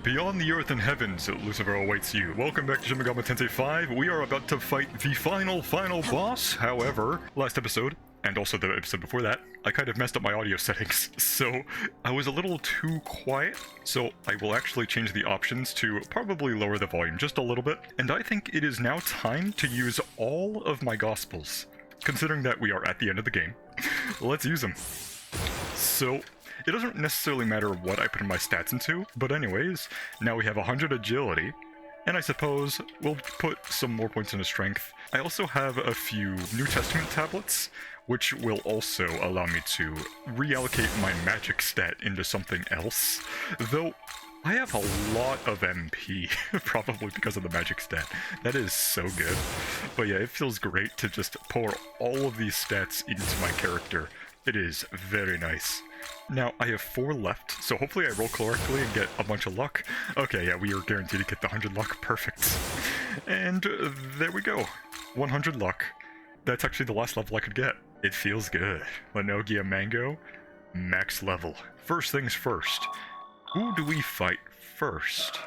Beyond the earth and heavens, Lucifer awaits you. Welcome back to Shin Megami Tensei 5. We are about to fight the final boss. However, last episode, and also the episode before that, I kind of messed up my audio settings, so I was a little too quiet, so I will actually change the options to probably lower the volume just a little bit, and I think it is now time to use all of my Gospels. Considering that we are at the end of the game, let's use them. So, it doesn't necessarily matter what I put my stats into, but anyways, now we have 100 agility, and I suppose we'll put some more points into strength. I also have a few New Testament tablets, which will also allow me to reallocate my magic stat into something else, though I have a lot of MP, probably because of the magic stat. That is so good. But yeah, it feels great to just pour all of these stats into my character. It is very nice. Now, I have 4 left, so hopefully I roll correctly and get a bunch of luck. Okay, yeah, we are guaranteed to get the 100 luck. Perfect. And there we go. 100 luck. That's actually the last level I could get. It feels good. Lanogia Mango, max level. First things first. Who do we fight first?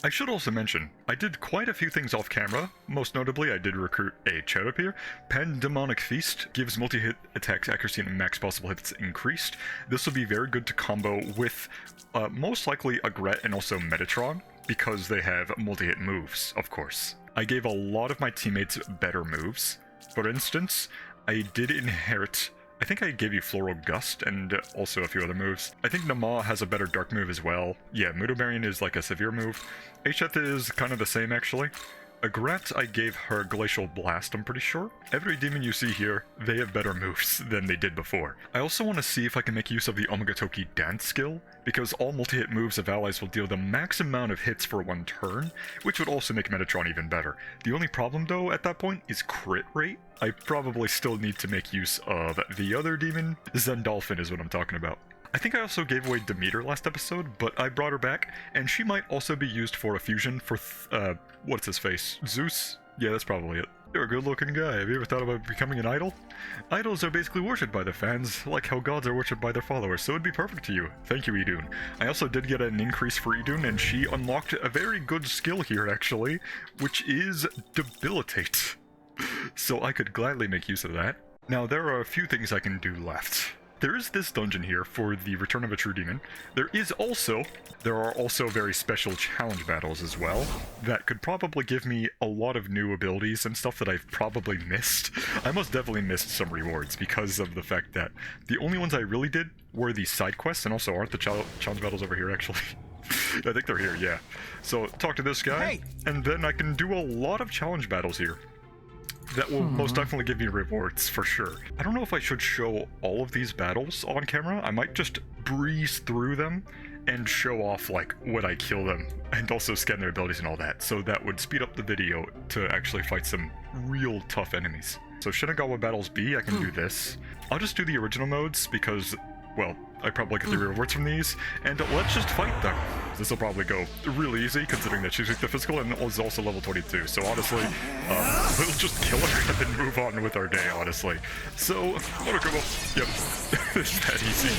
I should also mention, I did quite a few things off camera. Most notably, I did recruit a Cherubir. Pandemonic Feast gives multi-hit attacks accuracy and max possible hits increased. This will be very good to combo with most likely Agret and also Metatron, because they have multi-hit moves, of course. I gave a lot of my teammates better moves. For instance, I did inherit... I think I gave you Floral Gust and also a few other moves. I think Nama has a better dark move as well. Yeah, Mudobarian is like a severe move. Heth is kind of the same actually. Agret, I gave her Glacial Blast, I'm pretty sure. Every demon you see here, they have better moves than they did before. I also want to see if I can make use of the Omega-Toki Dance skill, because all multi-hit moves of allies will deal the max amount of hits for one turn, which would also make Metatron even better. The only problem though at that point is crit rate. I probably still need to make use of the other demon. Zendolphin is what I'm talking about. I think I also gave away Demeter last episode, but I brought her back, and she might also be used for a fusion for, what's his face? Zeus? Yeah, that's probably it. You're a good-looking guy. Have you ever thought about becoming an idol? Idols are basically worshipped by the fans, like how gods are worshipped by their followers, so it'd be perfect to you. Thank you, Idun. I also did get an increase for Idun, and she unlocked a very good skill here, actually, which is Debilitate. So I could gladly make use of that. Now, there are a few things I can do left. There is this dungeon here for the Return of a True Demon. There are also very special challenge battles as well that could probably give me a lot of new abilities and stuff that I've probably missed. I most definitely missed some rewards because of the fact that the only ones I really did were the side quests, and also aren't the challenge battles over here actually. I think they're here, yeah. So talk to this guy, and then I can do a lot of challenge battles here. That will most definitely give me rewards, for sure. I don't know if I should show all of these battles on camera. I might just breeze through them and show off, like, when I kill them, and also scan their abilities and all that. So that would speed up the video to actually fight some real tough enemies. So Shinagawa Battles B, I can do this. I'll just do the original modes because, well, I probably get the rewards from these, and let's just fight them. This will probably go really easy, considering that she's weak to physical and is also level 22, so honestly, we'll just kill her and then move on with our day, honestly. So, Monokumo, yep, it's that easy.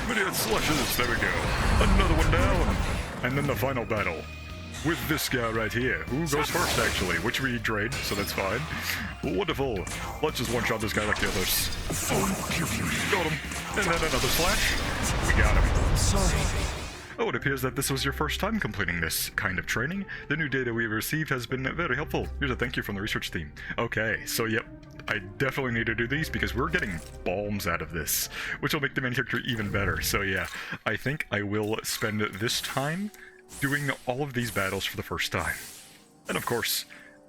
Myriad Slushes, there we go. Another one down, and then the final battle. With this guy right here, who goes first actually, which we drained, so that's fine. Wonderful. Let's just one-shot this guy like the others. Got him. And then another slash. We got him. Oh, it appears that this was your first time completing this kind of training. The new data we've received has been very helpful. Here's a thank you from the research team. Okay, so yep, I definitely need to do these because we're getting balms out of this, which will make the main character even better. So yeah, I think I will spend this time doing all of these battles for the first time. And of course,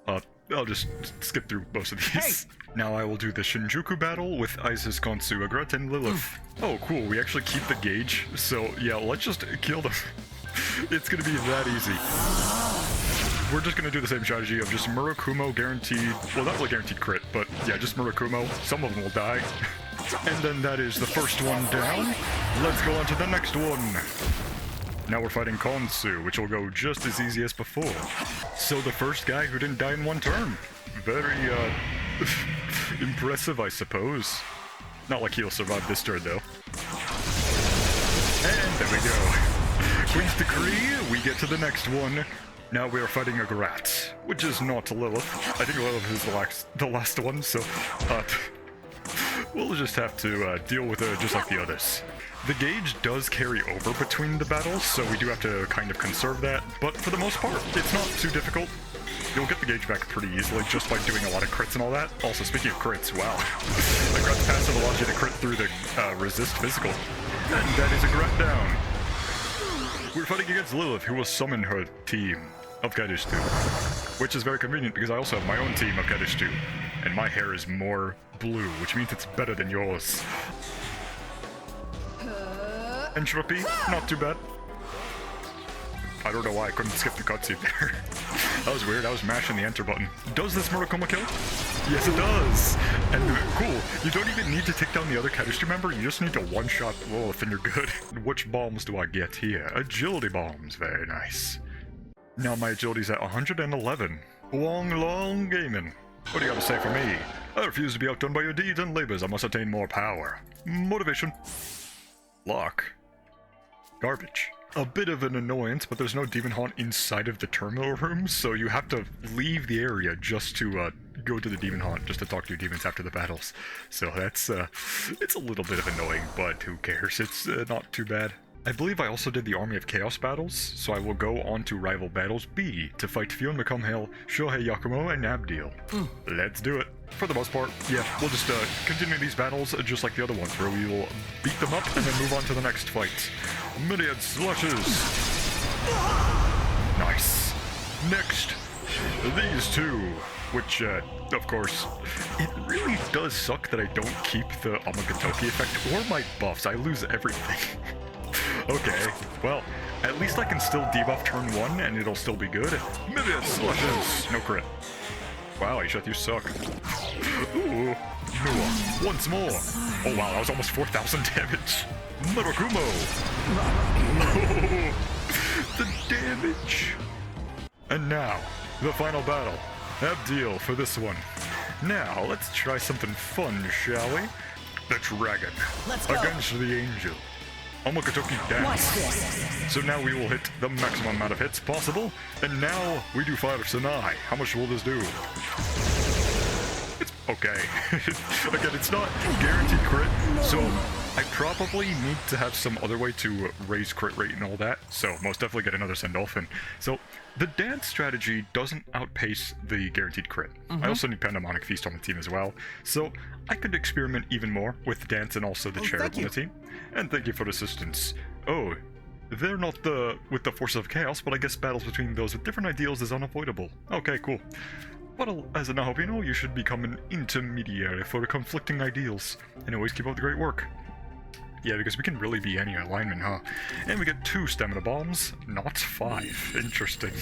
I'll just skip through most of these. Now I will do the Shinjuku battle with Isis, Konsu, Agret, and Lilith. Oh cool, we actually keep the gauge, so yeah, let's just kill them. It's gonna be that easy. We're just gonna do the same strategy of just Murakumo guaranteed, well not really guaranteed crit, but yeah, just Murakumo, some of them will die. And then that is the first one down. Let's go on to the next one. Now we're fighting Konsu, which will go just as easy as before. So the first guy who didn't die in one turn. Very, impressive, I suppose. Not like he'll survive this turn, though. And there we go. Queen's Decree, we get to the next one. Now we are fighting a Grat, which is not Lilith. I think Lilith is the last one, so we'll just have to deal with her just like the others. The gauge does carry over between the battles, so we do have to kind of conserve that, but for the most part, it's not too difficult. You'll get the gauge back pretty easily just by doing a lot of crits and all that. Also, speaking of crits, wow. The Grat's passive allows you to crit through the resist physical. And that is a Grat down. We're fighting against Lilith, who will summon her team of Kadishtu, which is very convenient because I also have my own team of Kadishtu, and my hair is more blue, which means it's better than yours. Entropy, not too bad. I don't know why I couldn't skip the cutscene there. That was weird, I was mashing the enter button. Does this Murokuma kill? Yes, it does! And cool, you don't even need to take down the other Kadishtu member, you just need to one-shot Lilith and you're good. Which bombs do I get here? Agility bombs, very nice. Now my agility's at 111. Long gaming. What do you got to say for me? I refuse to be outdone by your deeds and labors, I must attain more power. Motivation. Lock. Garbage. A bit of an annoyance, but there's no demon haunt inside of the terminal room, so you have to leave the area just to go to the demon haunt, just to talk to your demons after the battles. So that's, it's a little bit of annoying, but who cares? It's not too bad. I believe I also did the Army of Chaos battles, so I will go on to Rival Battles B to fight Fion McCumhale, Shohei Yakumo, and Abdiel. Let's do it. For the most part, yeah, we'll just continue these battles just like the other ones, where we will beat them up and then move on to the next fight. Myriad Slushes! Nice. Next, these two, which, of course, it really does suck that I don't keep the Amagatoki effect or my buffs. I lose everything. Okay, well, at least I can still debuff turn 1 and it'll still be good. Myriad Slushes! No crit. Wow, Aisha, you suck. Ooh, Noah, once more. Oh wow, that was almost 4,000 damage. Murakumo! Oh, the damage! And now, the final battle. Abdiel for this one. Now, let's try something fun, shall we? The dragon against the angel. Amagatoki dance. So now we will hit the maximum amount of hits possible, and now we do Fire Sanai. How much will this do? It's okay. Again, it's not guaranteed crit, so I probably need to have some other way to raise crit rate and all that, so most definitely get another Sendolphin. So the dance strategy doesn't outpace the guaranteed crit. I also need Pandemonic Feast on the team as well, so I could experiment even more with dance and also the cherub on the team. And thank you for the assistance. Oh, they're not with the forces of chaos, but I guess battles between those with different ideals is unavoidable. Okay, cool. But as a Nahobino, you should become an intermediary for the conflicting ideals, and always keep up the great work. Yeah, because we can really be any alignment, huh? And we get 2 stamina bombs, not 5. Interesting.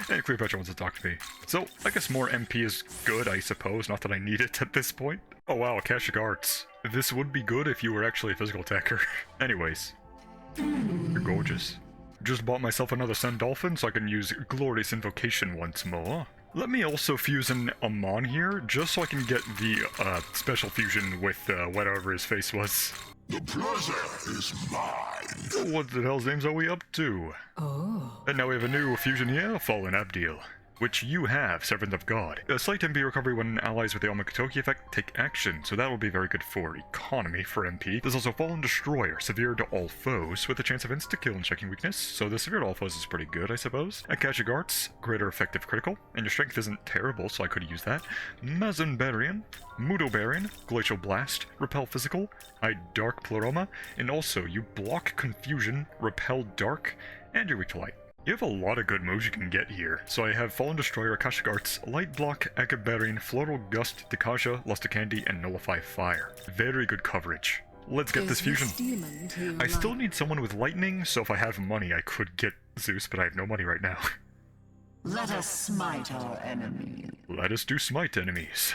And Cleopatra wants to talk to me. So, I guess more MP is good, I suppose, not that I need it at this point. Oh wow, Akashic Arts. This would be good if you were actually a physical attacker. Anyways. You're gorgeous. Just bought myself another Sendolphin so I can use Glorious Invocation once more. Let me also fuse an Amon here, just so I can get the special fusion with whatever his face was. The pleasure is mine. What the hell's names are we up to? Oh. And now we have a new fusion here, Fallen Abdiel, which you have, Servant of God. A slight MP recovery when allies with the Amagatoki effect take action, so that will be very good for economy for MP. There's also Fallen Destroyer, severe to all foes, with a chance of insta-kill and checking weakness, so the severe to all foes is pretty good, I suppose. Akashic Arts, greater effective critical, and your strength isn't terrible, so I could use that. Mazanbarian, Mudobarian, Glacial Blast, Repel Physical, I Dark Pleroma, and also you block Confusion, Repel Dark, and you're weak to light. You have a lot of good moves you can get here. So I have Fallen Destroyer, Akashic Arts, Light Block, Akabarine, Floral Gust, Dekaja, Lust of Candy, and Nullify Fire. Very good coverage. Let's get this fusion. I still need someone with lightning, so if I have money I could get Zeus, but I have no money right now. Let us smite our enemies. Let us do smite enemies.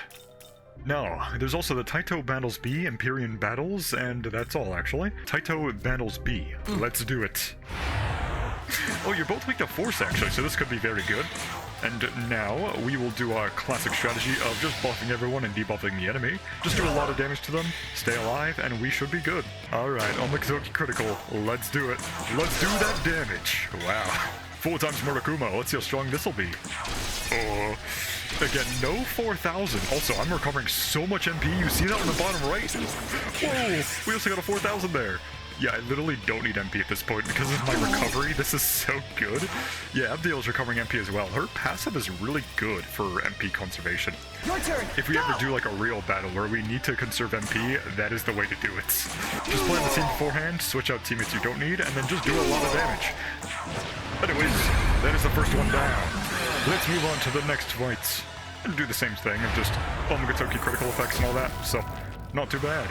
Now, there's also the Taito Battles B, Empyrean Battles, and that's all actually. Taito Battles B. Let's do it. Oh, you're both weak to force, actually, so this could be very good. And now we will do our classic strategy of just buffing everyone and debuffing the enemy. Just do a lot of damage to them, stay alive, and we should be good. Alright, Omikazoki critical. Let's do it. Let's do that damage. Wow. 4 times Murakumo. Let's see how strong this will be. Oh. Again, no 4,000. Also, I'm recovering so much MP. You see that on the bottom right? Whoa! We also got a 4,000 there. Yeah, I literally don't need MP at this point because of my recovery. This is so good. Yeah, Abdiel's recovering MP as well. Her passive is really good for MP conservation. Your turn. If we ever do like a real battle where we need to conserve MP, that is the way to do it. Just play on the team beforehand, switch out teammates you don't need, and then just do a lot of damage. Anyways, that is the first one down. Let's move on to the next fight. And do the same thing of just Omikazoki critical effects and all that, so not too bad.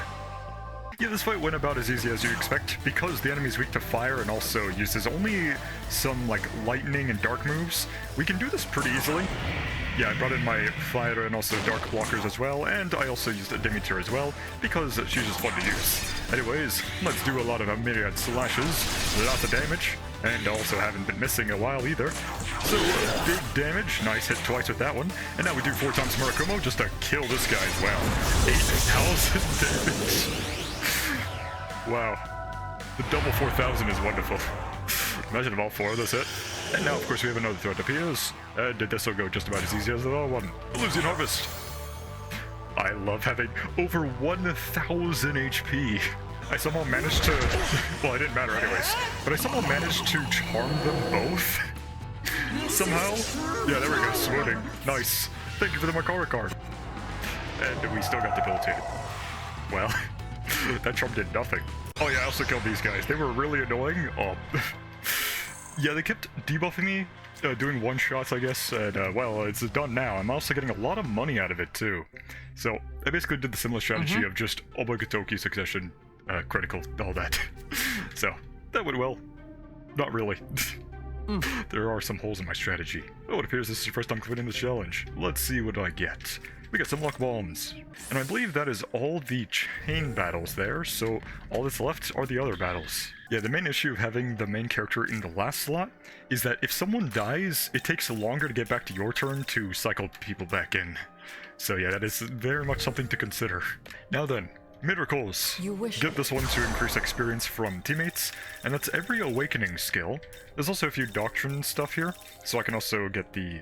Yeah, this fight went about as easy as you'd expect, because the enemy's weak to fire and also uses only some, like, lightning and dark moves. We can do this pretty easily. Yeah, I brought in my fire and also dark blockers as well, and I also used a Demeter as well, because she's just fun to use. Anyways, let's do a lot of a myriad slashes, lots of damage, and also haven't been missing a while either. So, big damage, nice hit twice with that one, and now we do 4 times Murakumo just to kill this guy as well. 8,000 damage. Wow, the double 4,000 is wonderful. Imagine if all 4 of those hit. And now, of course, we have another threat appears, and this will go just about as easy as the other one. Illusion Harvest. I love having over 1,000 HP. I somehow managed to... Well, it didn't matter anyways, but I somehow managed to charm them both. Somehow. Yeah, there we go, swooning. Nice. Thank you for the Makara card. And we still got debilitated. Well... that charm did nothing. Oh yeah, I also killed these guys. They were really annoying. Yeah, they kept debuffing me, doing one-shots, I guess, and, well, it's done now. I'm also getting a lot of money out of it, too. So, I basically did the similar strategy of just Omikazoki succession, critical, all that. So, that went well. Not really. There are some holes in my strategy. Oh, it appears this is your first time completing the challenge. Let's see what I get. We got some luck bombs. And I believe that is all the chain battles there, so all that's left are the other battles. Yeah, the main issue of having the main character in the last slot is that if someone dies, it takes longer to get back to your turn to cycle people back in. So yeah, that is very much something to consider. Now then, miracles. Get this one to increase experience from teammates, and that's every awakening skill. There's also a few doctrine stuff here, so I can also get the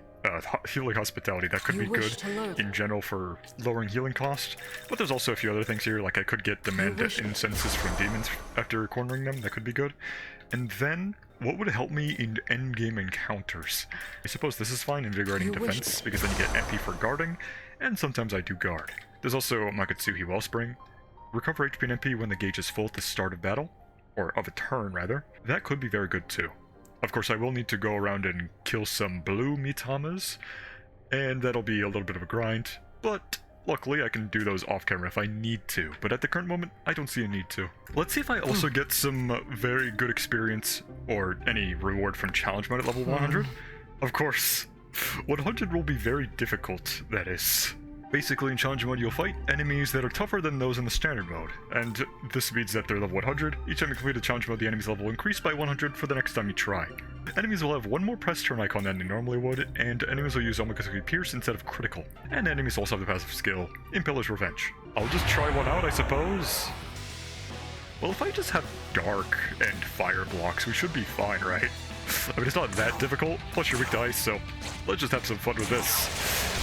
healing hospitality. That could be good in general for lowering healing cost, but there's also a few other things here, like I could get demand incenses from demons after cornering them. That could be good. And then what would help me in endgame encounters? I suppose this is fine, invigorating defense, because then you get MP for guarding, and sometimes I do guard. There's also Makatsuhi Wellspring. Recover HP and MP when the gauge is full at the start of battle, or of a turn rather. That could be very good too. Of course, I will need to go around and kill some blue Mitamas, and that'll be a little bit of a grind, but luckily I can do those off camera if I need to, but at the current moment, I don't see a need to. Let's see if I also get some very good experience, or any reward from challenge mode at level 100. Of course, 100 will be very difficult, that is. Basically, in challenge mode, you'll fight enemies that are tougher than those in the standard mode, and this means that they're level 100. Each time you complete a challenge mode, the enemy's level will increase by 100 for the next time you try. Enemies will have one more press turn icon than they normally would, and enemies will use Omikazoki Pierce instead of critical. And enemies also have the passive skill, Impaler's Revenge. I'll just try one out, I suppose. Well, if I just have dark and fire blocks, we should be fine, right? I mean, it's not that difficult, plus you're weak to ice, so let's just have some fun with this.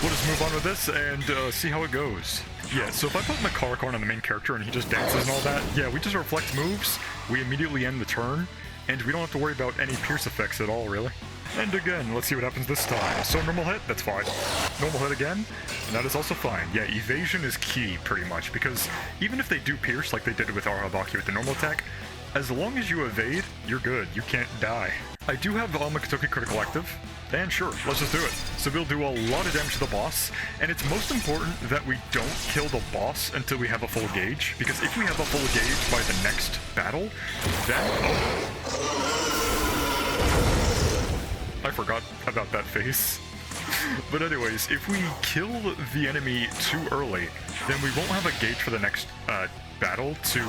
We'll just move on with this and see how it goes. Yeah, so if I put Makarakorn on the main character and he just dances and all that, yeah, we just reflect moves, we immediately end the turn, and we don't have to worry about any pierce effects at all, really. And again, let's see what happens this time. So normal hit, that's fine. Normal hit again, and that is also fine. Yeah, evasion is key, pretty much, because even if they do pierce, like they did with Arahabaki with the normal attack, as long as you evade, you're good. You can't die. I do have Omikazoki critical active, and sure, let's just do it. So we'll do a lot of damage to the boss, and it's most important that we don't kill the boss until we have a full gauge, because if we have a full gauge by the next battle, then... I forgot about that face. But anyways, if we kill the enemy too early, then we won't have a gauge for the next battle to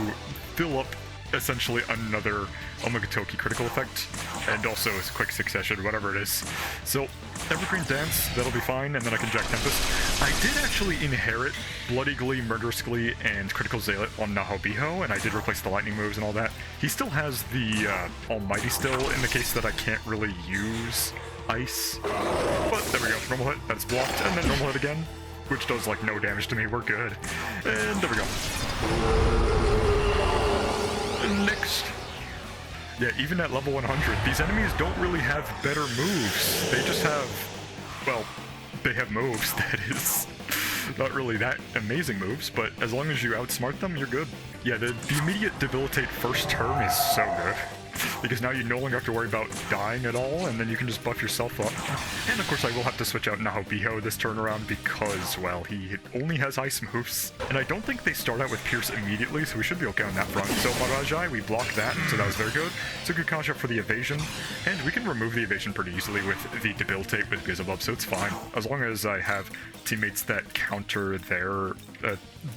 fill up essentially another Omagatoki critical effect, and also a quick succession, whatever it is. So, Evergreen Dance, that'll be fine, and then I can Jack Tempest. I did actually inherit Bloody Glee, Murderous Glee, and Critical Zealot on Nahobiho, and I did replace the lightning moves and all that. He still has the Almighty still, in the case that I can't really use Ice. But there we go, normal hit, that's blocked, and then normal hit again, which does like no damage to me, we're good. And there we go. Next. Yeah, even at level 100, these enemies don't really have better moves. They just have, well, they have moves, that is. Not really that amazing moves, but as long as you outsmart them, you're good. Yeah, the immediate debilitate first turn is so good. Because now you no longer have to worry about dying at all, and then you can just buff yourself up. And of course I will have to switch out Nahobiho this turn around because, well, he only has ice moves. And I don't think they start out with Pierce immediately, so we should be okay on that front. So Marajai, we block that, so that was very good. So good concept for the evasion. And we can remove the evasion pretty easily with the debilitate with Beelzebub, so it's fine. As long as I have teammates that counter their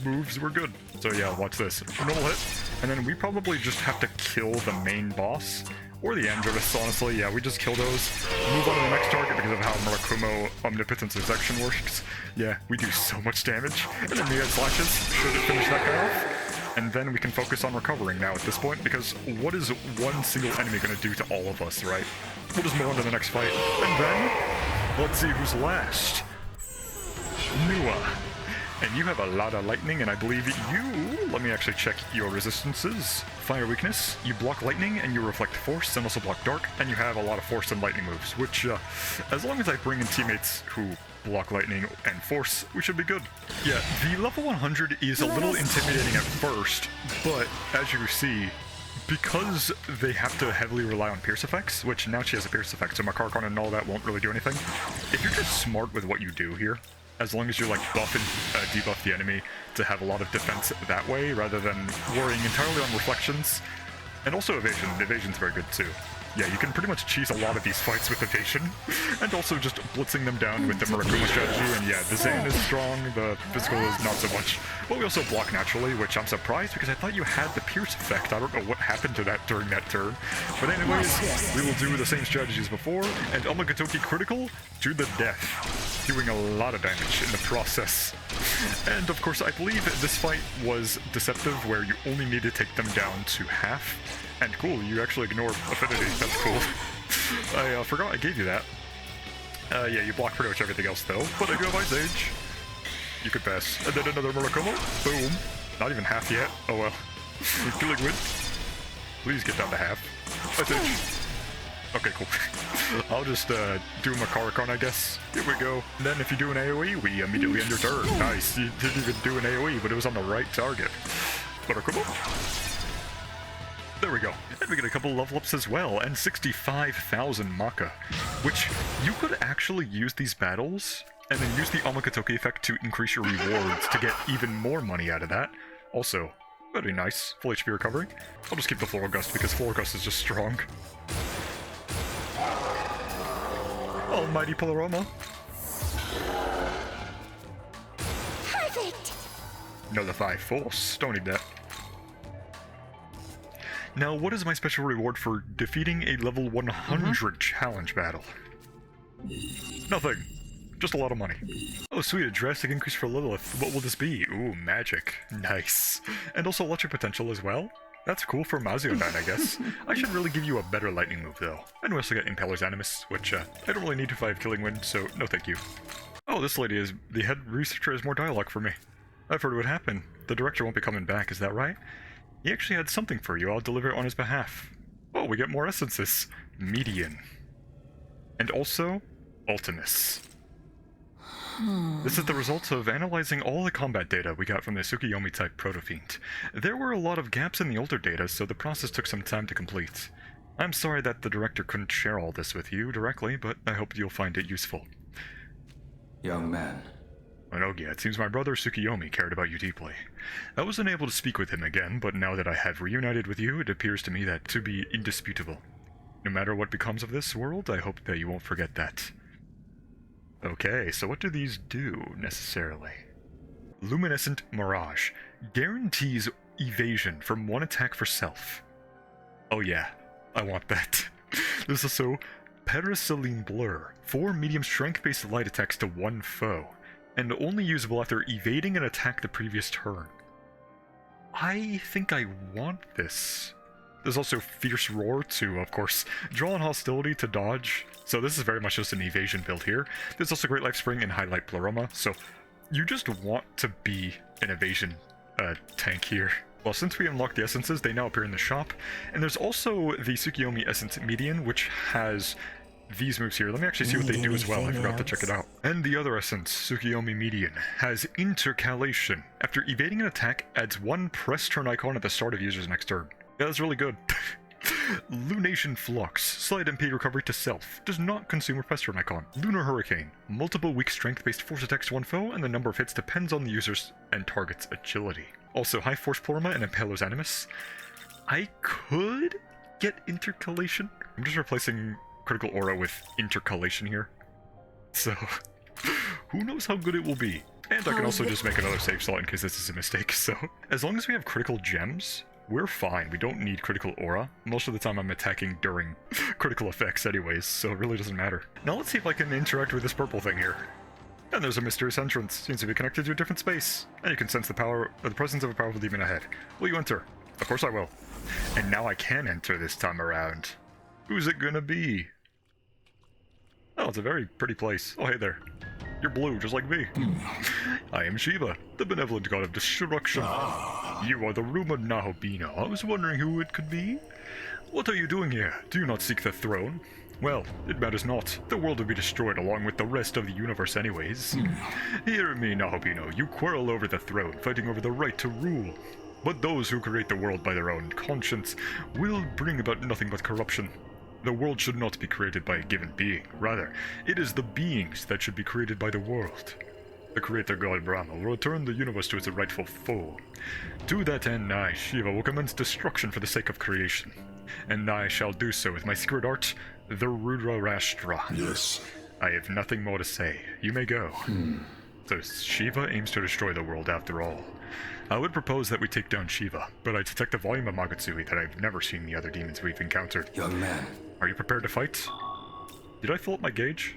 moves, we're good. So yeah, watch this. Normal hit. And then we probably just have to kill the main boss, or the Androvis, honestly. Yeah, we just kill those, move on to the next target because of how Murakumo Omnipotence Section works. Yeah, we do so much damage. And then Myriad Slashes should finish that guy off. And then we can focus on recovering now at this point, because what is one single enemy going to do to all of us, right? We'll just move on to the next fight. And then, let's see who's last. Nua. And you have a lot of lightning, and I believe you... Let me actually check your resistances. Fire weakness, you block lightning, and you reflect force, and also block dark, and you have a lot of force and lightning moves, which, as long as I bring in teammates who block lightning and force, we should be good. Yeah, the level 100 is a little intimidating at first, but as you see, because they have to heavily rely on Pierce effects, which now she has a Pierce effect, so Makarkon and all that won't really do anything. If you're just smart with what you do here, as long as you like buff and debuff the enemy to have a lot of defense that way, rather than worrying entirely on reflections. And also evasion. Evasion's very good too. Yeah, you can pretty much cheese a lot of these fights with evasion, and also just blitzing them down with the Murakumo strategy, and yeah, the Zan is strong, the physical is not so much. But we also block naturally, which I'm surprised because I thought you had the Pierce effect. I don't know what happened to that during that turn. But anyways, we will do the same strategies before, and Omagatoki critical to the death, doing a lot of damage in the process. And of course, I believe this fight was deceptive, where you only need to take them down to half. And cool, you actually ignore affinity, that's cool. I forgot I gave you that. Yeah, you block pretty much everything else though, but I do have Ice Age. You could pass. And then another Murakumo, boom. Not even half yet, oh well. Killing Wind. Please get down to half. Ice Age. Okay, cool. I'll just do Makarkon, I guess. Here we go. And then if you do an AoE, we immediately end your turn. Nice, you didn't even do an AoE, but it was on the right target. Murakumo. There we go. And we get a couple level ups as well, and 65,000 Maka, which you could actually use these battles, and then use the Omagatoki effect to increase your rewards to get even more money out of that. Also, that'd be nice. Full HP recovery. I'll just keep the Floral Gust, because Floral Gust is just strong. Almighty Polaroma. Perfect! Nullify Force. Don't need that. Now, what is my special reward for defeating a level 100 challenge battle? Nothing. Just a lot of money. Oh, sweet, a drastic increase for Lilith. What will this be? Ooh, magic. Nice. And also electric potential as well. That's cool for Maziodan, I guess. I should really give you a better lightning move, though. And we also get Impeller's Animus, which I don't really need to fight Killing Wind, so no thank you. Oh, this lady is... the head researcher has more dialogue for me. I've heard what happened. The director won't be coming back, is that right? He actually had something for you. I'll deliver it on his behalf. Oh, we get more essences. Median. And also, Ultimus. This is the result of analyzing all the combat data we got from the Tsukiyomi-type Proto-Fiend. There were a lot of gaps in the older data, so the process took some time to complete. I'm sorry that the director couldn't share all this with you directly, but I hope you'll find it useful. Young man. Onogia, it seems my brother Tsukiyomi cared about you deeply. I wasn't able to speak with him again, but now that I have reunited with you, it appears to me that to be indisputable. No matter what becomes of this world, I hope that you won't forget that. Okay, so what do these do, necessarily? Luminescent Mirage. Guarantees evasion from one attack for self. Oh yeah, I want that. There's also Parasaline Blur, 4 medium strength-based light attacks to 1 foe, and only usable after evading an attack the previous turn. I think I want this. There's also Fierce Roar to, of course, draw on hostility to dodge, so this is very much just an evasion build here. There's also Great Life Spring and Highlight Pleroma, so you just want to be an evasion tank here. Well, since we unlocked the essences, they now appear in the shop, and there's also the Tsukiyomi Essence Median, which has these moves here. Let me actually see what they do as well. I forgot to check it out. And the other essence, Tsukiyomi Median, has Intercalation. After evading an attack, adds 1 press turn icon at the start of user's next turn. Yeah, that's really good. Lunation Flux, slight MP recovery to self, does not consume a press turn icon. Lunar Hurricane, multiple weak strength-based force attacks to 1 foe, and the number of hits depends on the user's and target's agility. Also, High Force Pleroma and Impaler's Animus. I could get Intercalation. I'm just replacing Critical Aura with Intercalation here. So, who knows how good it will be. And I can also just make another save slot in case this is a mistake, so... As long as we have critical gems, we're fine. We don't need Critical Aura. Most of the time I'm attacking during critical effects anyways, so it really doesn't matter. Now let's see if I can interact with this purple thing here. And there's a mysterious entrance. Seems to be connected to a different space. And you can sense the presence of a powerful demon ahead. Will you enter? Of course I will. And now I can enter this time around. Who's it gonna be? Oh, it's a very pretty place. Oh, hey there. You're blue, just like me. I am Shiva, the benevolent god of destruction. You are the rumored Nahobino. I was wondering who it could be. What are you doing here? Do you not seek the throne? Well, it matters not. The world will be destroyed along with the rest of the universe anyways. Hear me, Nahobino. You quarrel over the throne, fighting over the right to rule. But those who create the world by their own conscience will bring about nothing but corruption. The world should not be created by a given being. Rather, it is the beings that should be created by the world. The creator god Brahma will return the universe to its rightful form. To that end, I, Shiva, will commence destruction for the sake of creation. And I shall do so with my secret art, the Rudrarashtra. Yes. I have nothing more to say. You may go. So Shiva aims to destroy the world after all. I would propose that we take down Shiva, but I detect a volume of Magatsui that I've never seen in the other demons we've encountered. Young man, Are you prepared to fight? Did I fill up my gauge?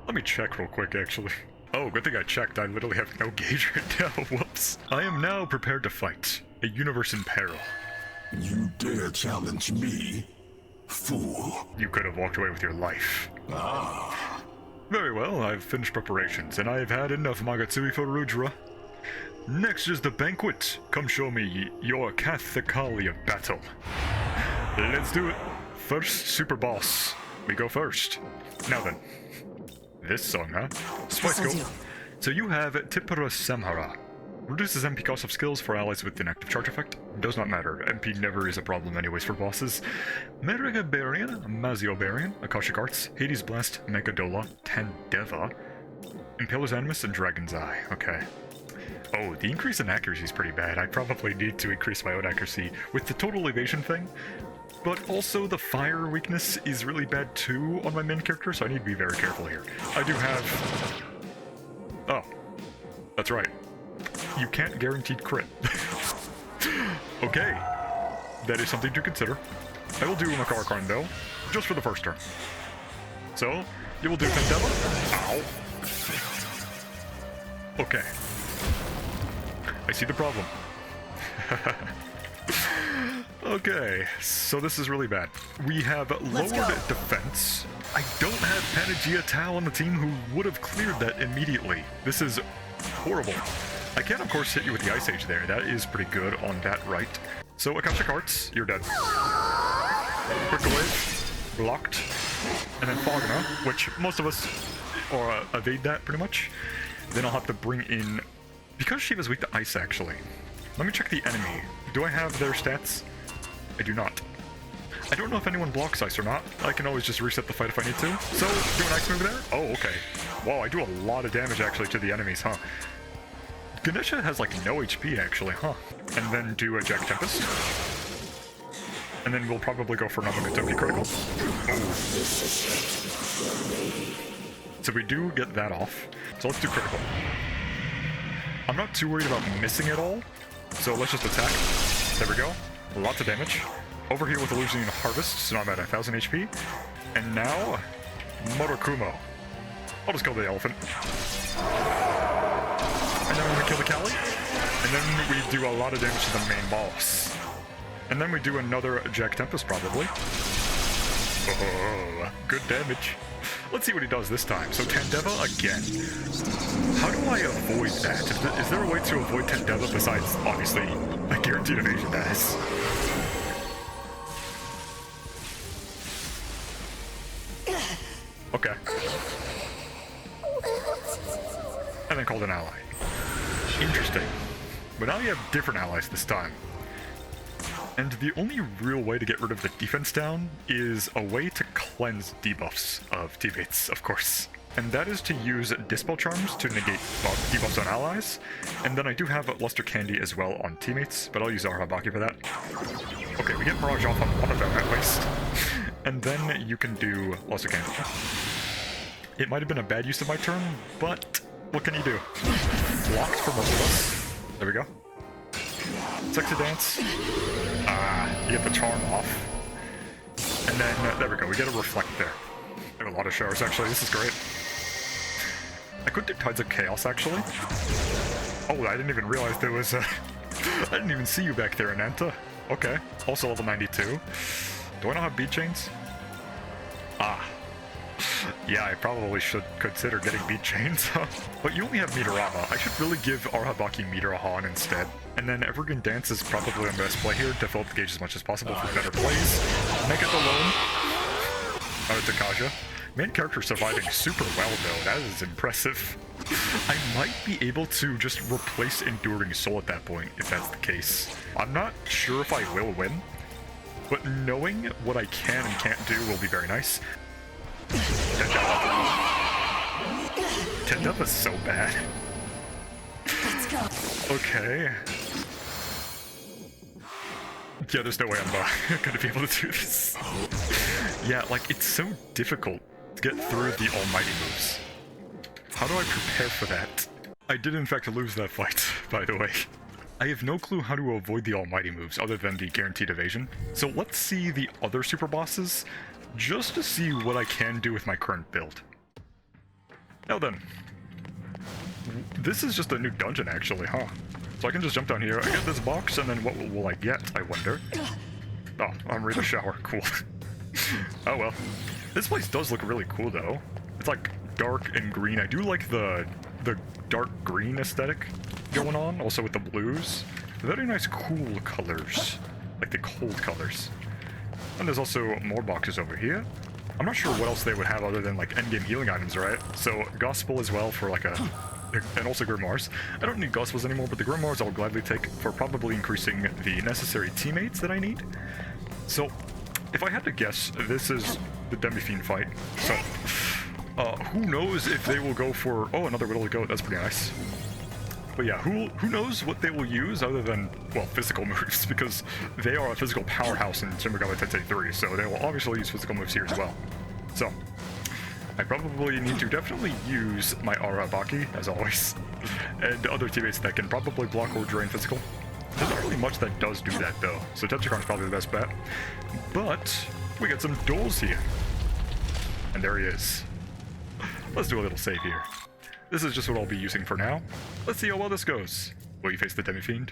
Let me check real quick, actually. Oh, good thing I checked. I literally have no gauge right now. Whoops. I am now prepared to fight. A universe in peril. You dare challenge me? Fool. You could have walked away with your life. Ah. Very well, I've finished preparations, and I've had enough Magatsui for Rudra. Next is the banquet. Come show me your Kathakali of battle. Let's do it. First, Super Boss. We go first. Now then. This song, huh? Spice go. So you have Tipara Samhara. Reduces MP cost of skills for allies with inactive charge effect. Does not matter. MP never is a problem anyways for bosses. Merega Barian, Mazio Barian, Akashic Arts, Hades Blast, Megadola, Tandeva, Impaler's Animus, and Dragon's Eye. Okay. Oh, the increase in accuracy is pretty bad. I probably need to increase my own accuracy with the total evasion thing. But also the fire weakness is really bad too on my main character, so I need to be very careful here. I do have... Oh. That's right. You can't guaranteed crit. Okay. That is something to consider. I will do Makarakarn though, just for the first turn. So, you will do Tandeva. Ow. Okay. I see the problem. Okay, so this is really bad. We have lowered defense. I don't have Panagia Tau on the team who would have cleared that immediately. This is horrible. I can, of course, hit you with the Ice Age there. That is pretty good on that right. So, Akashic Arts, you're dead. Quick Wave, blocked. And then Fogna, which most of us evade that pretty much. Then I'll have to bring in... Because Shiva's weak to ice, actually. Let me check the enemy. Do I have their stats? I do not. I don't know if anyone blocks ice or not. I can always just reset the fight if I need to. So, do an ice move there? Oh, okay. Wow, I do a lot of damage, actually, to the enemies, huh? Ganesha has, like, no HP, actually, huh? And then do a Jack Tempest. And then we'll probably go for another Mitoki critical. Oh. So we do get that off. So let's do critical. I'm not too worried about missing it all. So let's just attack. There we go. Lots of damage. Over here with Illusion Harvest, so now I'm at 1000 HP. And now, Morokumo. I'll just kill the elephant. And then we kill the Kali. And then we do a lot of damage to the main boss. And then we do another Jack Tempest, probably. Oh, good damage. Let's see what he does this time. So Tandeva again. How do I avoid that? Is there a way to avoid Tandeva besides, obviously, a guaranteed evasion pass? Okay. And then called an ally. Interesting. But now you have different allies this time. And the only real way to get rid of the defense down is a way to cleanse debuffs of teammates, of course. And that is to use Dispel Charms to negate debuffs on allies. And then I do have Luster Candy as well on teammates, but I'll use Arhabaki for that. Okay, we get Mirage off on one of them at least. And then you can do Luster Candy. It might have been a bad use of my turn, but what can you do? Blocked for most of us. There we go. Sexy Dance. You get the charm off. And then, there we go, we get a Reflect there. I have a lot of showers, actually, this is great. I could do Tides of Chaos, actually. Oh, I didn't even realize there was a... I didn't even see you back there, Ananta. Okay, also level 92. Do I not have bead chains? Yeah, I probably should consider getting bead chains. But you only have Meteorama. I should really give Arhabaki Meteorahan instead. And then Evergreen Dance is probably the best play here to fill up the gauge as much as possible for better plays. Make it alone. Out of Takaja. Main character surviving super well though, that is impressive. I might be able to just replace Enduring Soul at that point, if that's the case. I'm not sure if I will win, but knowing what I can and can't do will be very nice. Tandeva is so bad. Let's go. Okay. Yeah, there's no way I'm gonna be able to do this. Yeah, like, it's so difficult to get through the almighty moves. How do I prepare for that? I did in fact lose that fight, by the way. I have no clue how to avoid the almighty moves other than the guaranteed evasion. So let's see the other super bosses, just to see what I can do with my current build. Now then. This is just a new dungeon actually, huh? So I can just jump down here, I get this box, and then what will I get, I wonder? Oh, I'm ready to shower, cool. Oh well. This place does look really cool though. It's like dark and green. I do like the dark green aesthetic going on, also with the blues. Very nice cool colors, like the cold colors. And there's also more boxes over here. I'm not sure what else they would have other than like endgame healing items, right? So Gospel as well for like a... and also Grimoires. I don't need Gospels anymore, but the Grimoires I'll gladly take for probably increasing the necessary teammates that I need. So, if I had to guess, this is the Demi-Fiend fight. So, who knows if they will go for... Oh, another Whittle Goat, that's pretty nice. But yeah, who knows what they will use other than, well, physical moves, because they are a physical powerhouse in Shin Megami Tensei 3, so they will obviously use physical moves here as well. So, I probably need to definitely use my Arhabaki, as always, and other teammates that can probably block or drain physical. There's not really much that does do that, though, so Tetrakarn's probably the best bet. But, we get some duels here. And there he is. Let's do a little save here. This is just what I'll be using for now. Let's see how well this goes. Will you face the Demi-Fiend?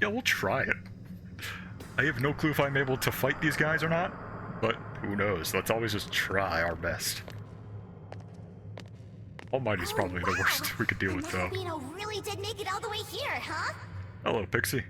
Yeah, we'll try it. I have no clue if I'm able to fight these guys or not, but who knows? Let's always just try our best. Almighty's probably the worst we could deal with, though. Mino really did make it all the way here, huh? Hello, Pixie.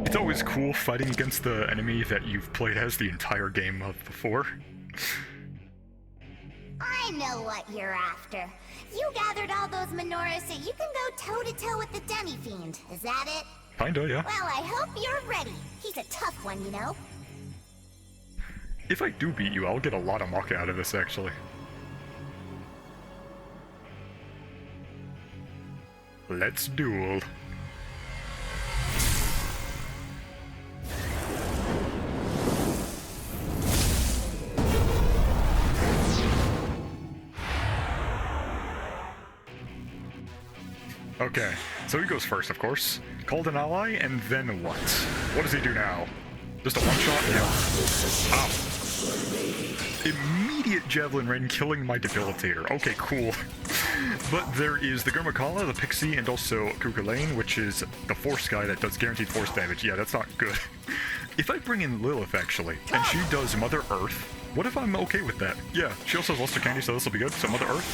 It's always cool fighting against the enemy that you've played as the entire game of before. I know what you're after. You gathered all those menorahs so you can go toe-to-toe with the Demi-Fiend. Is that it? Kinda, yeah. Well, I hope you're ready. He's a tough one, you know. If I do beat you, I'll get a lot of Maka out of this, actually. Let's duel. Okay, so he goes first, of course. Called an ally, and then what? What does he do now? Just a one-shot? Yeah. Ow. Immediate Javelin Rain killing my Debilitator. Okay, cool. But there is the Gurmakala, the Pixie, and also Kukulane, which is the Force guy that does guaranteed force damage. Yeah, that's not good. If I bring in Lilith, actually, and she does Mother Earth, what if I'm okay with that? Yeah, she also has Luster Candy, so this will be good. So Mother Earth.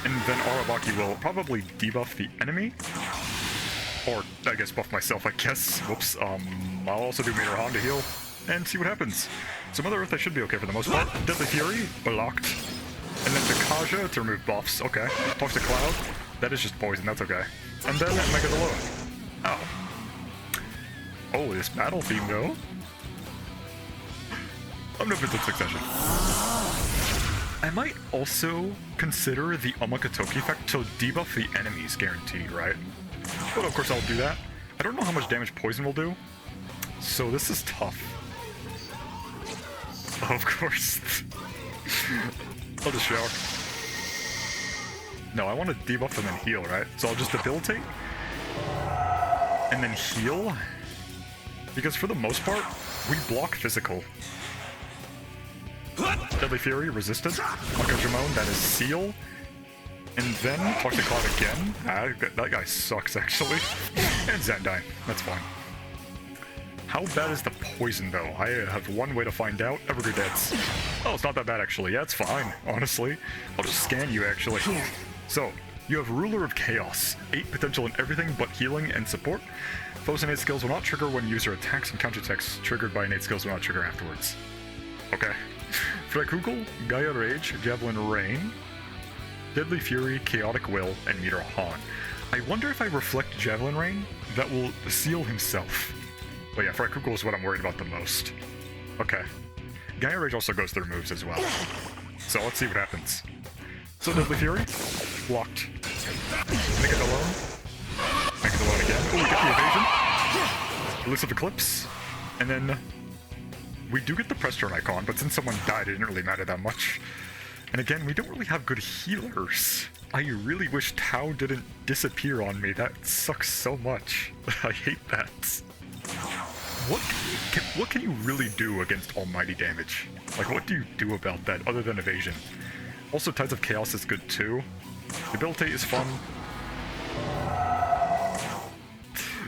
And then Arabaki will probably debuff the enemy. Or, I guess, buff myself, I guess. Whoops. I'll also do Meter Han to heal. And see what happens. So Mother Earth, I should be okay for the most part. Deadly Fury, blocked. And then Takaja to remove buffs, okay. Toxic Cloud, that is just poison, that's okay. And then Mega the Lilith. Oh. Oh, this battle theme though. I'm no fit in succession. I might also consider the Omakatoki effect to debuff the enemies guaranteed, right? But of course I'll do that. I don't know how much damage poison will do. So this is tough. Of course. I'll just shower. No, I want to debuff and then heal, right? So I'll just debilitate. And then heal. Because for the most part, we block physical. Deadly Fury, resistant. Mako Jimon, that is seal. And then Toxic Cloud again. That guy sucks, actually. And Zandine, that's fine. How bad is the poison, though? I have one way to find out. Evergredeads. Oh, it's not that bad, actually. Yeah, it's fine, honestly. I'll just scan you, actually. So, you have Ruler of Chaos. 8 potential in everything but healing and support. Foes' innate skills will not trigger when user attacks, and counterattacks triggered by innate skills will not trigger afterwards. Okay. Frekugel, Gaia Rage, Javelin Rain, Deadly Fury, Chaotic Will, and Meter Han. I wonder if I reflect Javelin Rain, that will seal himself. But yeah, Frekugel is what I'm worried about the most. Okay. Gaia Rage also goes through moves as well. So let's see what happens. So Deadly Fury, blocked. Make it alone. Make it alone again. Oh, we get the evasion. Elusive Eclipse. And then we do get the press turn icon, but since someone died, it didn't really matter that much. And again, we don't really have good healers. I really wish Tau didn't disappear on me. That sucks so much. I hate that. What can you really do against almighty damage? Like, what do you do about that other than evasion? Also, Tides of Chaos is good too. Debilitate is fun.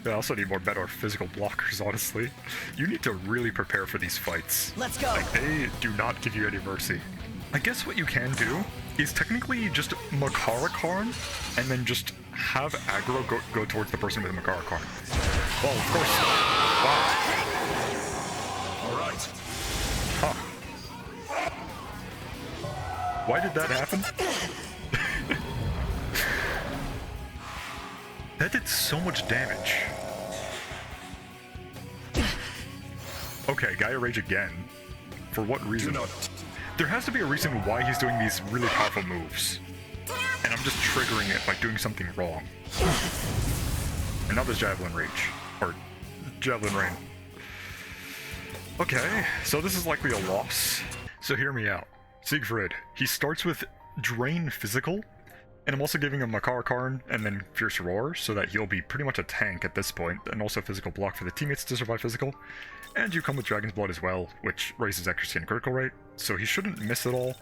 Yeah, I also need more better physical blockers, honestly. You need to really prepare for these fights. Let's go! Like, they do not give you any mercy. I guess what you can do is technically just Makara Karn, and then just have aggro go towards the person with the Makara Karn. Well, of course. Wow. Alright. Huh. Why did that happen? That did so much damage. Okay, Gaia Rage again. For what reason? There has to be a reason why he's doing these really powerful moves. And I'm just triggering it by doing something wrong. And now there's Javelin Rage. Or Javelin Rain. Okay, so this is likely a loss. So hear me out. Siegfried, he starts with Drain Physical, and I'm also giving him Makara Karn and then Fierce Roar, so that he'll be pretty much a tank at this point, and also Physical Block for the teammates to survive Physical. And you come with Dragon's Blood as well, which raises accuracy and critical rate, so he shouldn't miss it all.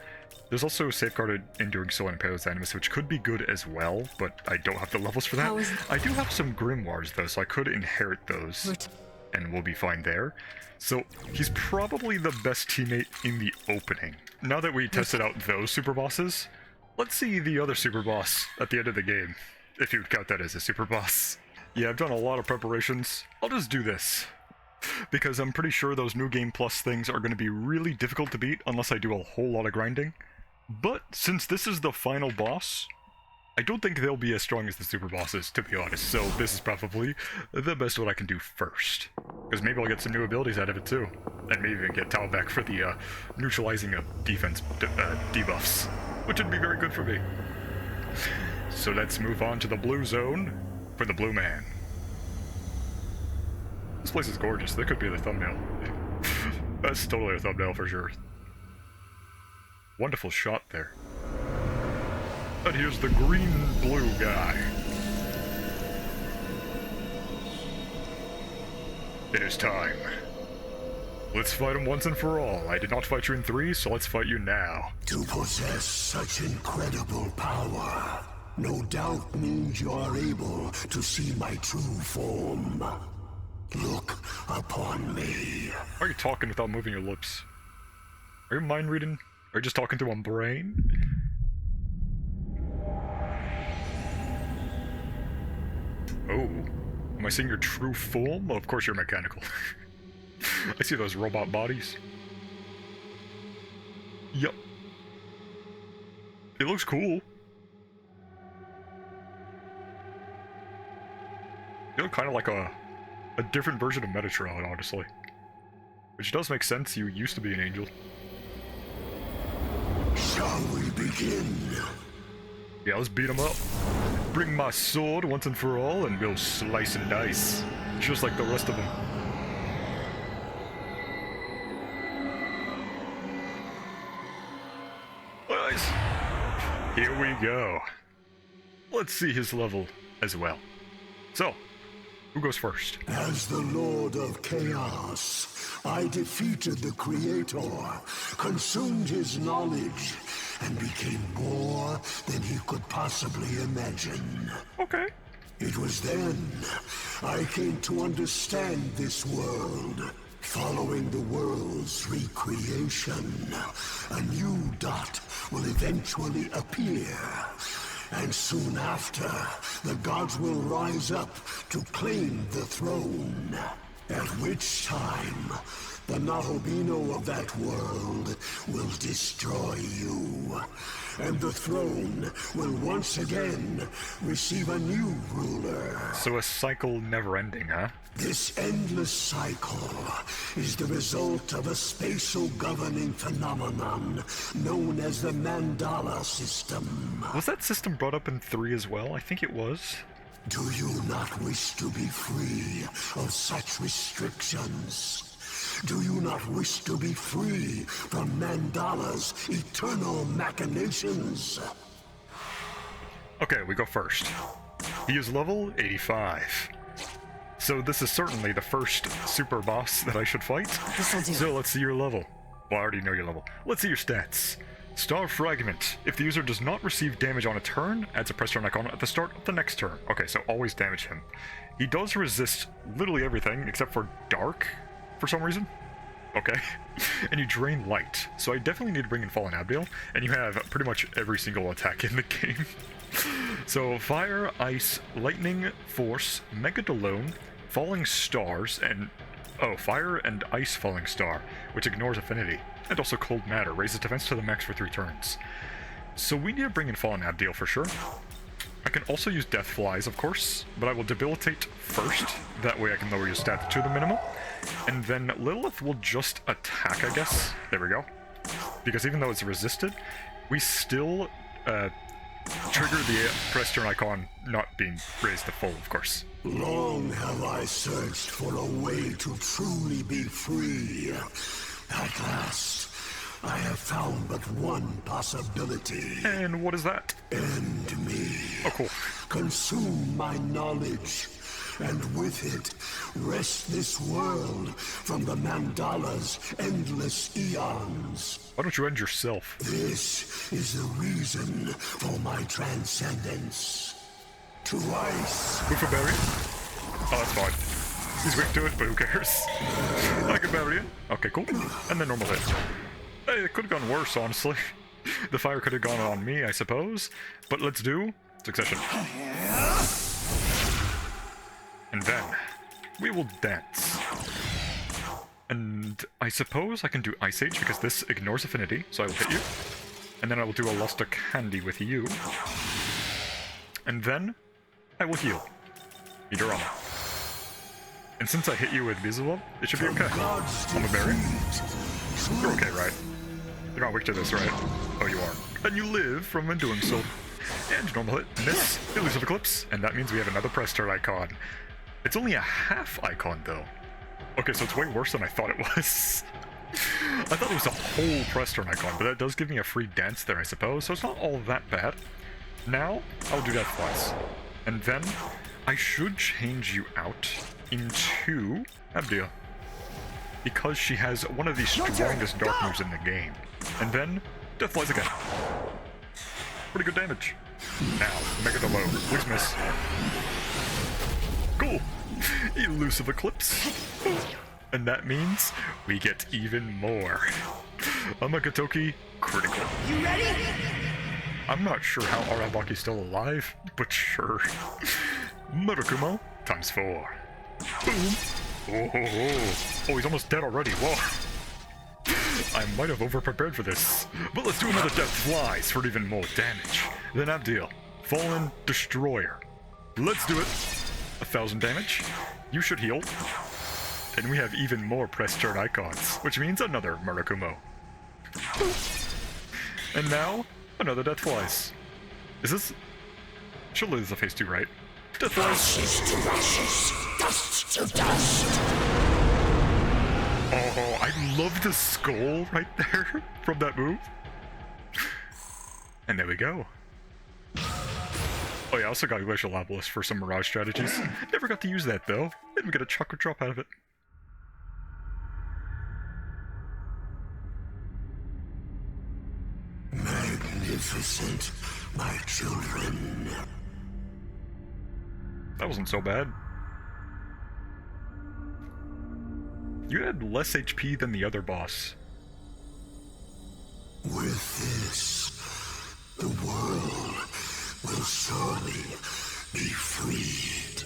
There's also Safeguarded Enduring Soul and Imperial's Animus, which could be good as well, but I don't have the levels for that. I do have some Grimoires though, so I could inherit those, and we'll be fine there. So he's probably the best teammate in the opening. Now that we tested out those super bosses, let's see the other super boss at the end of the game, if you would count that as a super boss. Yeah, I've done a lot of preparations. I'll just do this, because I'm pretty sure those New Game Plus things are going to be really difficult to beat unless I do a whole lot of grinding. But since this is the final boss, I don't think they'll be as strong as the super bosses, to be honest, so this is probably the best what I can do first. Because maybe I'll get some new abilities out of it too, and maybe even get Tau back for the neutralizing of defense debuffs, which would be very good for me. So let's move on to the blue zone for the blue man. This place is gorgeous. That could be the thumbnail. That's totally a thumbnail for sure. Wonderful shot there. And here's the green-blue guy. It is time. Let's fight him once and for all. I did not fight you in 3, so let's fight you now. To possess such incredible power, no doubt means you are able to see my true form. Look upon me. Why are you talking without moving your lips? Are you mind reading? Are you just talking to my brain? Oh. Am I seeing your true form? Of course you're mechanical. I see those robot bodies. Yup. It looks cool. You look kind of like a different version of Metatron, honestly. Which does make sense, you used to be an angel. Shall we begin? Yeah, let's beat him up. Bring my sword once and for all, and we'll slice and dice. Just like the rest of them. Nice. Here we go. Let's see his level as well. So, who goes first? As the Lord of Chaos, I defeated the Creator, consumed his knowledge, and became more than he could possibly imagine. Okay. It was then I came to understand this world. Following the world's recreation, a new dot will eventually appear. And soon after, the gods will rise up to claim the throne. At which time, the Nahobino of that world will destroy you. And the throne will once again receive a new ruler. So a cycle never ending, huh? This endless cycle is the result of a spatial governing phenomenon known as the Mandala system. Was that system brought up in 3 as well? I think it was. Do you not wish to be free of such restrictions? Do you not wish to be free from Mandala's eternal machinations? Okay, we go first. He is level 85. So this is certainly the first super boss that I should fight. So let's see your level. Well, I already know your level. Let's see your stats. Star Fragment. If the user does not receive damage on a turn, adds a press turn icon at the start of the next turn. Okay, so always damage him. He does resist literally everything except for dark for some reason. Okay. And you drain light. So I definitely need to bring in Fallen Abdale, and you have pretty much every single attack in the game. So fire, ice, lightning, force, megadolone, falling stars, and fire and ice falling star, which ignores affinity, and also cold matter, raises defense to the max for 3 turns. So we need to bring in Fallen Abdale for sure. I can also use Death Flies, of course, but I will debilitate first. That way I can lower your stats to the minimum. And then Lilith will just attack, I guess. There we go. Because even though it's resisted, we still trigger the press turn icon not being raised to full, of course. Long have I searched for a way to truly be free. At last, I have found but one possibility. And what is that? End me. Oh, cool. Consume my knowledge, and with it, wrest this world from the Mandala's endless eons. Why don't you end yourself? This is the reason for my transcendence. To ice. Hoofa Barrier? Oh, that's fine. He's weak to it, but who cares? I can barrier. Okay, cool. And then normal hit. Hey, it could have gone worse, honestly. The fire could have gone on me, I suppose. But let's do Succession. And then we will dance. And I suppose I can do Ice Age because this ignores affinity, so I will hit you. And then I will do a Luster Candy with you. And then I will heal. Eat your armor. And since I hit you with Visible, it should be okay. I'm a berry. You're okay, right? You're not weak to this, right? Oh, you are. And you live from doing so. And normal hit, miss, elusive eclipse, and that means we have another press turn icon. It's only a half icon, though. Okay, so it's way worse than I thought it was. I thought it was a whole press turn icon, but that does give me a free dance there, I suppose, so it's not all that bad. Now, I'll do Death Flies. And then, I should change you out into Abdia. Because she has one of the strongest dark moves in the game. And then, Death Flies again. Pretty good damage. Now, Mega the low. Please miss. Cool. Elusive Eclipse. And that means we get even more. Amakatoki, critical. You ready? I'm not sure how Arabaki's still alive, but sure. Murakumo, times 4. Boom. Oh, he's almost dead already. Whoa. I might have over-prepared for this. But let's do another Death Flies for even more damage. Then Abdiel, Fallen Destroyer. Let's do it. 1,000 damage. You should heal. And we have even more press turn icons, which means another Murakumo. And now, another Death Flies. Is this... Surely this is a phase 2, right? Death Flies. Ashes to ashes, dust to dust. Oh, I love the skull right there from that move. And there we go. Oh yeah, I also got Glacial Obelisk for some Mirage strategies. Never got to use that though. Didn't get a chakra drop out of it. Magnificent, my children. That wasn't so bad. You had less HP than the other boss. With this, the world will surely be freed.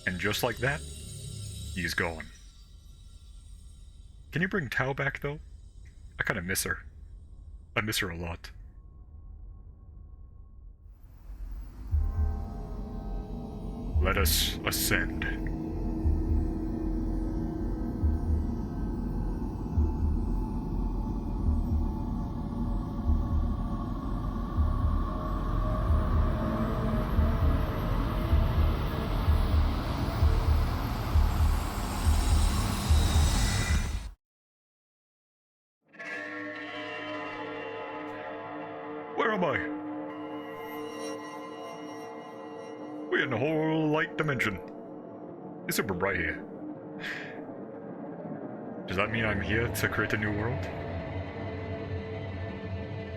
And just like that, he's gone. Can you bring Tao back though? I kinda miss her. I miss her a lot. Let us ascend. Where am I? We're in a whole light dimension. It's super bright here. Does that mean I'm here to create a new world?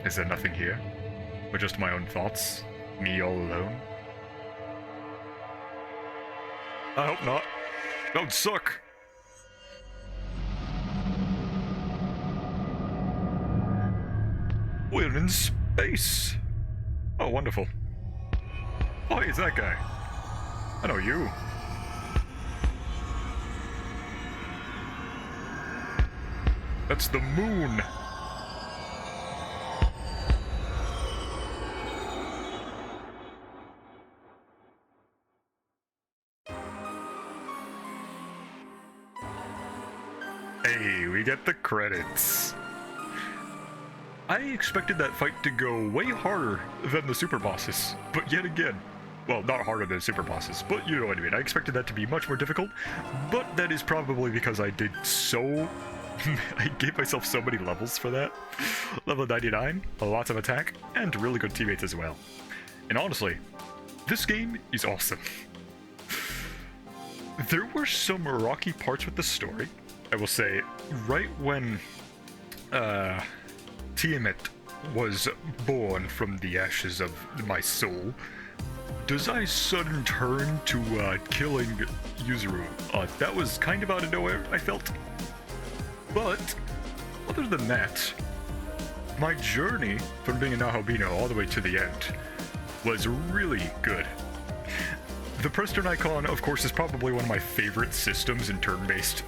Is there nothing here? Or just my own thoughts? Me all alone? I hope not. That would suck. We're in space. Oh, wonderful. Oh, hey, it's that guy. I know you. That's the moon. Hey, we get the credits. I expected that fight to go way harder than the super bosses, but yet again, well, not harder than super bosses, but you know what I mean. I expected that to be much more difficult, but that is probably because I did so... I gave myself so many levels for that. Level 99, lots of attack, and really good teammates as well. And honestly, this game is awesome. There were some rocky parts with the story, I will say. Right when Tiamat was born from the ashes of my soul, Dazai's sudden turn to killing Yuzuru, that was kind of out of nowhere, I felt. But, other than that, my journey from being a Nahabino all the way to the end was really good. The press turn icon, of course, is probably one of my favorite systems in turn-based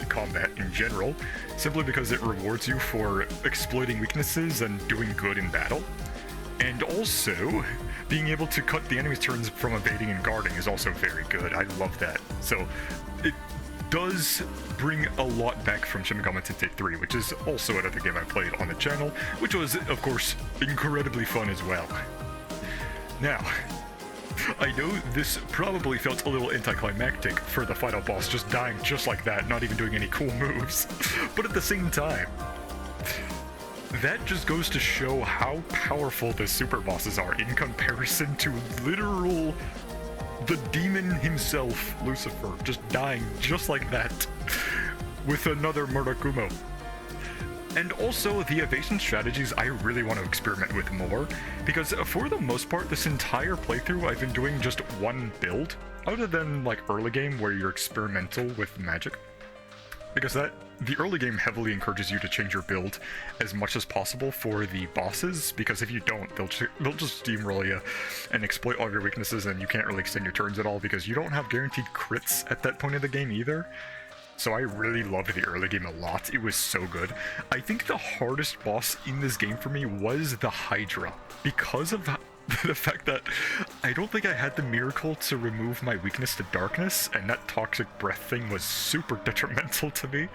combat in general, simply because it rewards you for exploiting weaknesses and doing good in battle. And also, being able to cut the enemy's turns from evading and guarding is also very good. I love that. So, it does bring a lot back from Shin Megami Tensei 3, which is also another game I played on the channel, which was, of course, incredibly fun as well. Now, I know this probably felt a little anticlimactic for the final boss just dying just like that, not even doing any cool moves, but at the same time, that just goes to show how powerful the super bosses are in comparison to literal the demon himself, Lucifer, just dying just like that with another Murakumo. And also, the evasion strategies I really want to experiment with more, because for the most part, this entire playthrough, I've been doing just one build, other than like early game where you're experimental with magic. Because the early game heavily encourages you to change your build as much as possible for the bosses, because if you don't, they'll just steamroll you and exploit all of your weaknesses, and you can't really extend your turns at all because you don't have guaranteed crits at that point of the game either. So I really loved the early game a lot. It was so good. I think the hardest boss in this game for me was the Hydra, because of the fact that I don't think I had the miracle to remove my weakness to darkness, and that toxic breath thing was super detrimental to me.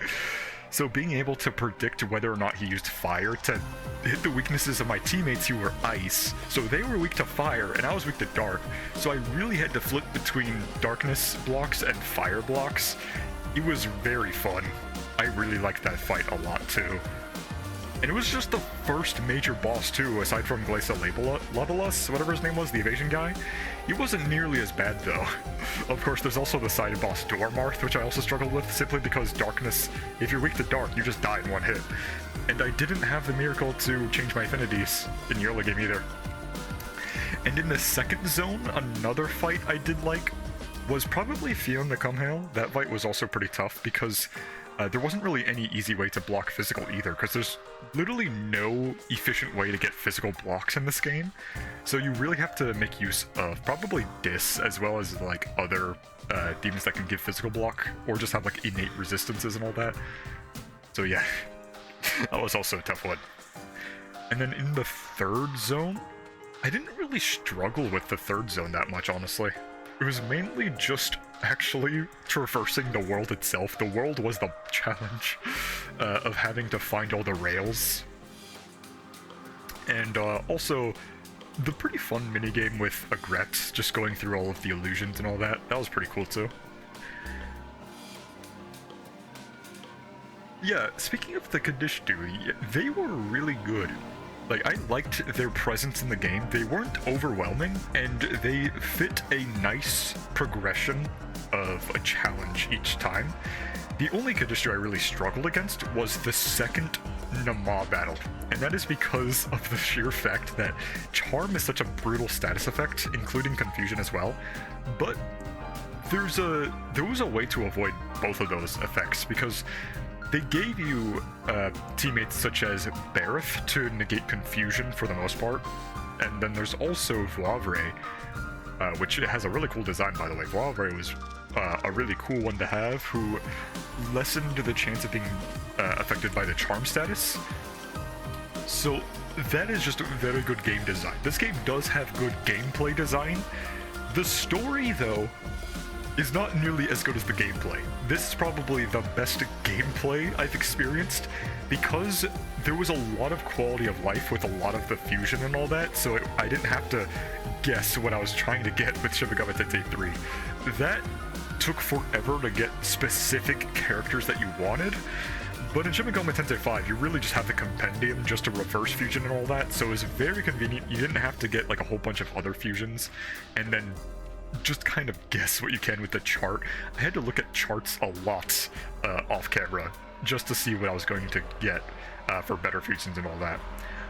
So being able to predict whether or not he used fire to hit the weaknesses of my teammates who were ice, so they were weak to fire and I was weak to dark, so I really had to flip between darkness blocks and fire blocks. It was very fun. I really liked that fight a lot too. And it was just the first major boss too, aside from Glacial Levelus, whatever his name was, the evasion guy. He wasn't nearly as bad though. Of course, there's also the side boss Dormarth, which I also struggled with, simply because darkness, if you're weak to dark, you just die in one hit. And I didn't have the miracle to change my affinities in the early game either. And in the second zone, another fight I did like was probably Fiona Come Hail. That fight was also pretty tough because there wasn't really any easy way to block physical either, because there's literally no efficient way to get physical blocks in this game. So you really have to make use of probably Dis, as well as like other demons that can give physical block, or just have like innate resistances and all that. So yeah, that was also a tough one. And then in the third zone, I didn't really struggle with the third zone that much, honestly. It was mainly just actually traversing the world itself. The world was the challenge of having to find all the rails. And also, the pretty fun minigame with Agret, just going through all of the illusions and all that. That was pretty cool too. Yeah, speaking of the Kadishtui, they were really good. Like, I liked their presence in the game. They weren't overwhelming, and they fit a nice progression of a challenge each time. The only Kadishtui I really struggled against was the second Nama battle, and that is because of the sheer fact that Charm is such a brutal status effect, including Confusion as well, but there was a way to avoid both of those effects, because they gave you teammates such as Barith to negate Confusion for the most part, and then there's also Voivre, which has a really cool design, by the way. Voivre was a really cool one to have, who lessened the chance of being affected by the Charm status. So that is just a very good game design. This game does have good gameplay design. The story, though, is not nearly as good as the gameplay. This is probably the best gameplay I've experienced, because there was a lot of quality of life with a lot of the fusion and all that, so I didn't have to guess what I was trying to get with Shin Megami Tensei 3. That took forever to get specific characters that you wanted, but in Shin Megami Tensei 5, you really just have the compendium just to reverse fusion and all that, so it was very convenient. You didn't have to get like a whole bunch of other fusions, and then just kind of guess what you can with the chart. I had to look at charts a lot off camera just to see what I was going to get for better fusions and all that.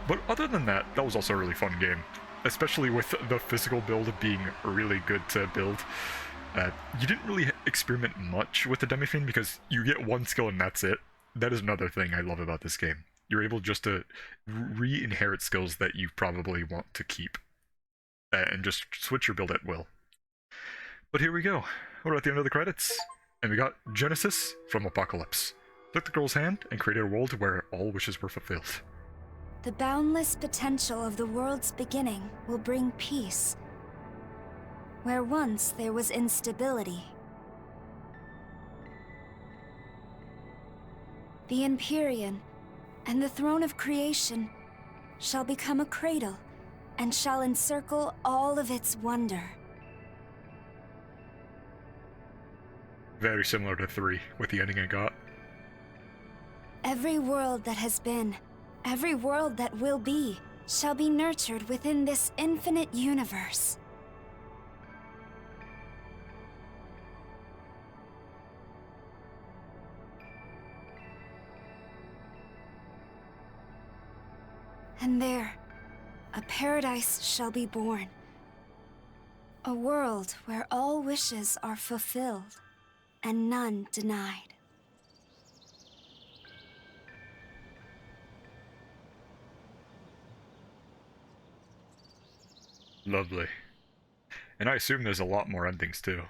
But other than that, that was also a really fun game, especially with the physical build being really good to build. You didn't really experiment much with the Demi-Fiend because you get one skill and that's it. That is another thing I love about this game. You're able just to re-inherit skills that you probably want to keep and just switch your build at will. But here we go. We're at the end of the credits, and we got Genesis from Apocalypse. Took the girl's hand and created a world where all wishes were fulfilled. The boundless potential of the world's beginning will bring peace, where once there was instability. The Empyrean and the throne of creation shall become a cradle and shall encircle all of its wonder. Very similar to 3 with the ending I got. Every world that has been, every world that will be, shall be nurtured within this infinite universe. And there, a paradise shall be born. A world where all wishes are fulfilled and none denied. Lovely. And I assume there's a lot more endings too.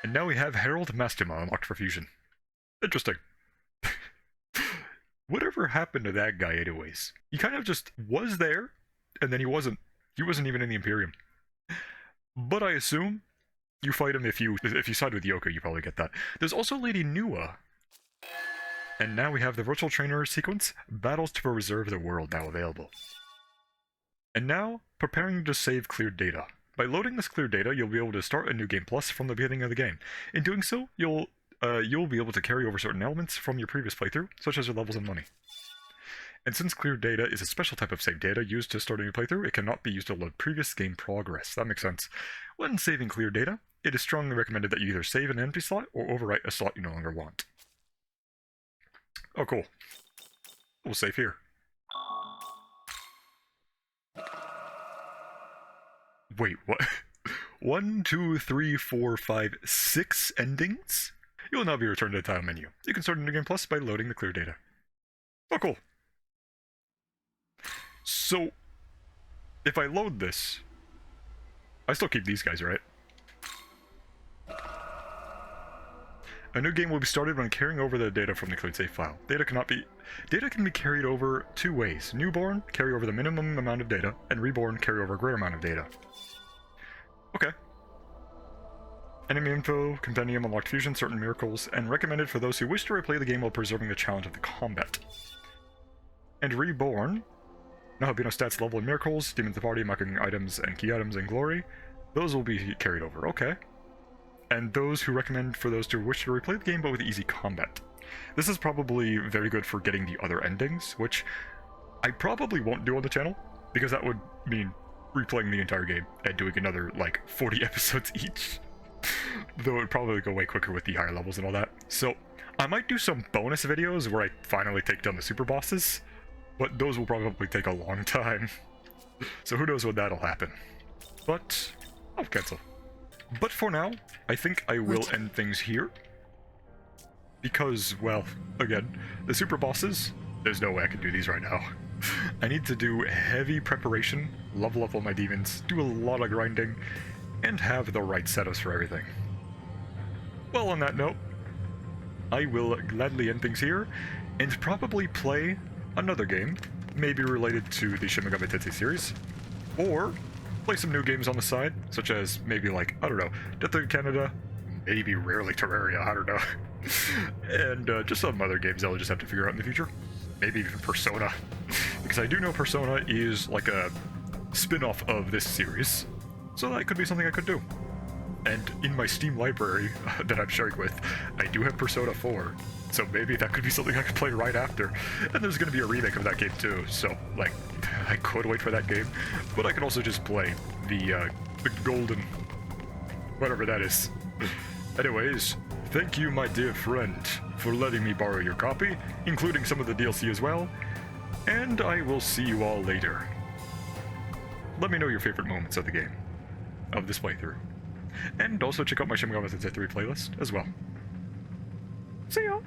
And now we have Herald Mastema unlocked for fusion. Interesting. Whatever happened to that guy anyways? He kind of just was there, and then he wasn't. He wasn't even in the Imperium. But I assume you fight him if you side with Yoka, you probably get that. There's also Lady Nua. And now we have the virtual trainer sequence, Battles to Preserve the World, now available. And now, preparing to save cleared data. By loading this cleared data, you'll be able to start a new game plus from the beginning of the game. In doing so, you'll be able to carry over certain elements from your previous playthrough, such as your levels and money. And since cleared data is a special type of save data used to start a new playthrough, it cannot be used to load previous game progress. That makes sense. When saving cleared data, it is strongly recommended that you either save an empty slot or overwrite a slot you no longer want. Oh, cool. We'll save here. Wait, what? 1, 2, 3, 4, 5, 6 endings? You will now be returned to the title menu. You can start a new game plus by loading the clear data. Oh, cool. So, if I load this, I still keep these guys, right? A new game will be started when carrying over the data from the cleared save file. Data can be carried over two ways. Newborn, carry over the minimum amount of data, and Reborn, carry over a greater amount of data. Okay. Enemy info, compendium, unlocked fusion, certain miracles, and recommended for those who wish to replay the game while preserving the challenge of the combat. And Reborn, now have no stats, level, and miracles, demons of party, marking items, and key items, and glory. Those will be carried over, okay. And those who recommend for those who wish to replay the game but with easy combat. This is probably very good for getting the other endings, which I probably won't do on the channel, because that would mean replaying the entire game and doing another, like, 40 episodes each. Though it would probably go way quicker with the higher levels and all that. So, I might do some bonus videos where I finally take down the super bosses, but those will probably take a long time. So who knows when that'll happen. But, I'll cancel. But for now, I think I will end things here. Because, well, again, the super bosses, there's no way I can do these right now. I need to do heavy preparation, level up all my demons, do a lot of grinding, and have the right setups for everything. Well, on that note, I will gladly end things here, and probably play another game, maybe related to the Shin Megami Tensei series, or play some new games on the side, such as maybe like, I don't know, Death of Canada, maybe rarely Terraria, I don't know. And just some other games I'll just have to figure out in the future. Maybe even Persona. Because I do know Persona is like a spin-off of this series, so that could be something I could do. And in my Steam library that I'm sharing with, I do have Persona 4, so maybe that could be something I could play right after. And there's going to be a remake of that game too, so, like, I could wait for that game, but I could also just play the golden, whatever that is. Anyways, thank you, my dear friend, for letting me borrow your copy, including some of the DLC as well, and I will see you all later. Let me know your favorite moments of the game, of this playthrough. And also check out my Shin Megami Tensei 3 playlist as well. See ya!